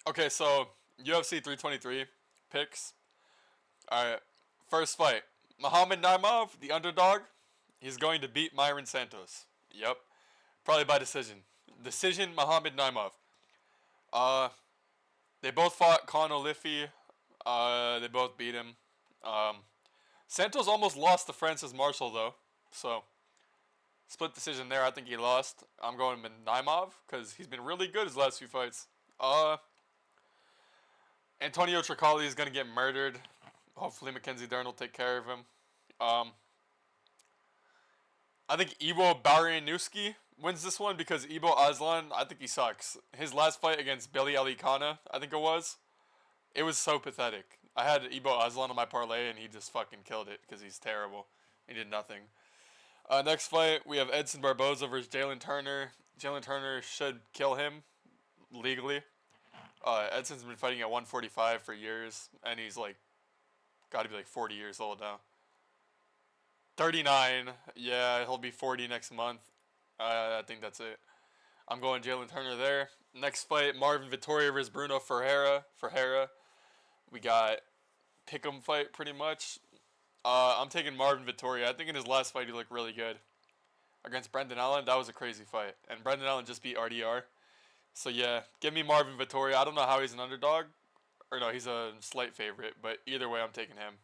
Okay, so UFC 323 picks. All right, first fight: Muhammad Naimov, the underdog. He's going to beat Myron Santos. Yep, probably by decision. Decision, Muhammad Naimov. Uh, they both fought Conor Liffey. They both beat him. Um, Santos almost lost to Francis Marshall though, so split decision there. I think he lost. I'm going with Naimov because he's been really good his last few fights. Uh, Antonio Tricali is gonna get murdered. Hopefully Mackenzie Dern will take care of him. Um, I think Ivo Barianowski wins this one because Ivo Aslan, I think he sucks. His last fight against Billy Ali Kana, I think it was so pathetic. I had Ivo Aslan on my parlay and he just fucking killed it because he's terrible. He did nothing. Next fight, we have Edson Barboza versus Jalen Turner. Jalen Turner should kill him legally. Edson's been fighting at 145 for years, and he's like, got to be like 40 years old now. 39, yeah, he'll be 40 next month. I think that's it. I'm going Jalen Turner there. Next fight, Marvin Vittoria versus Bruno Ferreira. We got pick'em fight pretty much. I'm taking Marvin Vittoria. I think in his last fight he looked really good against Brendan Allen. That was a crazy fight, and Brendan Allen just beat RDR. So yeah, give me Marvin Vittoria. I don't know how he's an underdog, or no, he's a slight favorite, but either way, I'm taking him.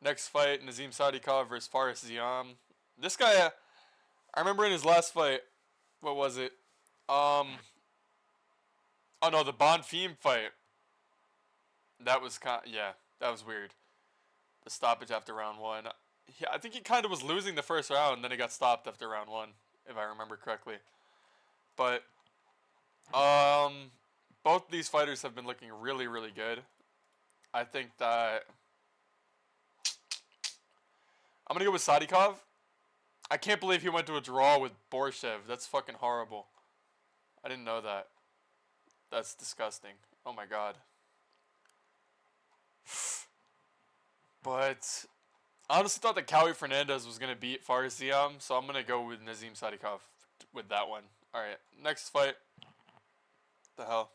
Next fight, Nazim Sadikov versus Faris Ziam. This guy, I remember in his last fight, what was it? Oh no, the Bonfim fight. That was yeah, that was weird. The stoppage after round one. Yeah, I think he kind of was losing the first round, and then he got stopped after round one, if I remember correctly. But both these fighters have been looking really, really good. I think that I'm gonna go with Sadikov. I can't believe he went to a draw with Borshev. That's fucking horrible. I didn't know that. That's disgusting. Oh my god. But I honestly thought that Cowie Fernandez was gonna beat Faris Ziam, so I'm gonna go with Nazim Sadikov with that one. All right, next fight. The hell?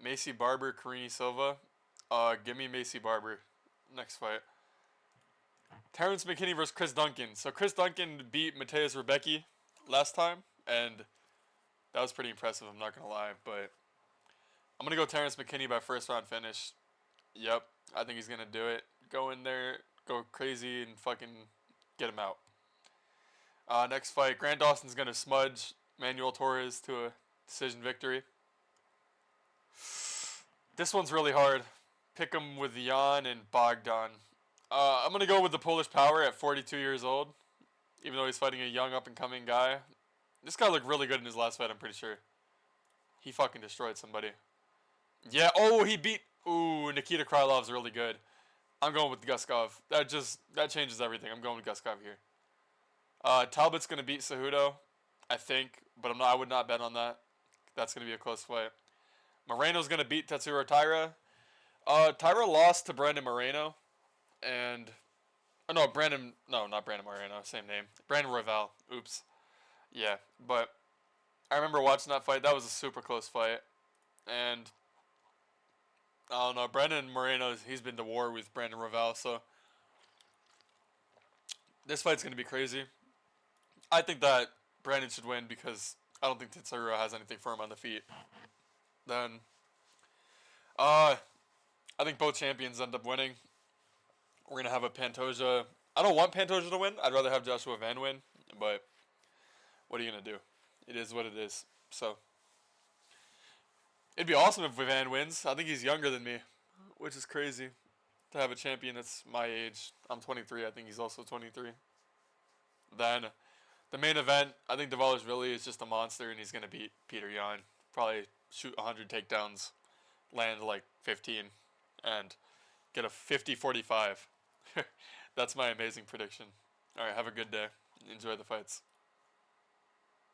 Macy Barber, Karini Silva. Give me Macy Barber. Next fight. Terrence McKinney versus Chris Duncan. So Chris Duncan beat Mateus Rebecki last time, and that was pretty impressive, I'm not going to lie. But I'm going to go Terrence McKinney by first round finish. Yep, I think he's going to do it. Go in there, go crazy, and fucking get him out. Next fight, Grant Dawson's going to smudge Manuel Torres to a decision victory. This one's really hard. Pick him with Jan and Bogdan. I'm going to go with the Polish Power at 42 years old, even though he's fighting a young up-and-coming guy. This guy looked really good in his last fight, I'm pretty sure. He fucking destroyed somebody. Yeah, oh, he beat... Ooh, Nikita Krylov's really good. I'm going with Guskov. That changes everything. I'm going with Guskov here. Talbot's going to beat Cejudo, I think, but I would not bet on that. That's going to be a close fight. Moreno's going to beat Tetsuro Taira. Taira lost to Brandon Moreno. And... Oh, no, Brandon... No, not Brandon Moreno. Same name. Brandon Royval. Oops. Yeah, but... I remember watching that fight. That was a super close fight. And... I don't know. Brandon Moreno, he's been to war with Brandon Royval, so... This fight's going to be crazy. I think that Brandon should win because I don't think Tetsuro has anything for him on the feet. Then... I think both champions end up winning. We're going to have a Pantoja... I don't want Pantoja to win. I'd rather have Joshua Van win. But what are you going to do? It is what it is. So, it'd be awesome if Van wins. I think he's younger than me, which is crazy. To have a champion that's my age. I'm 23. I think he's also 23. Then, the main event, I think Dvalishvili is just a monster, and he's going to beat Peter Yan. Probably shoot 100 takedowns, land like 15, and get a 50-45. That's my amazing prediction. Alright, have a good day. Enjoy the fights.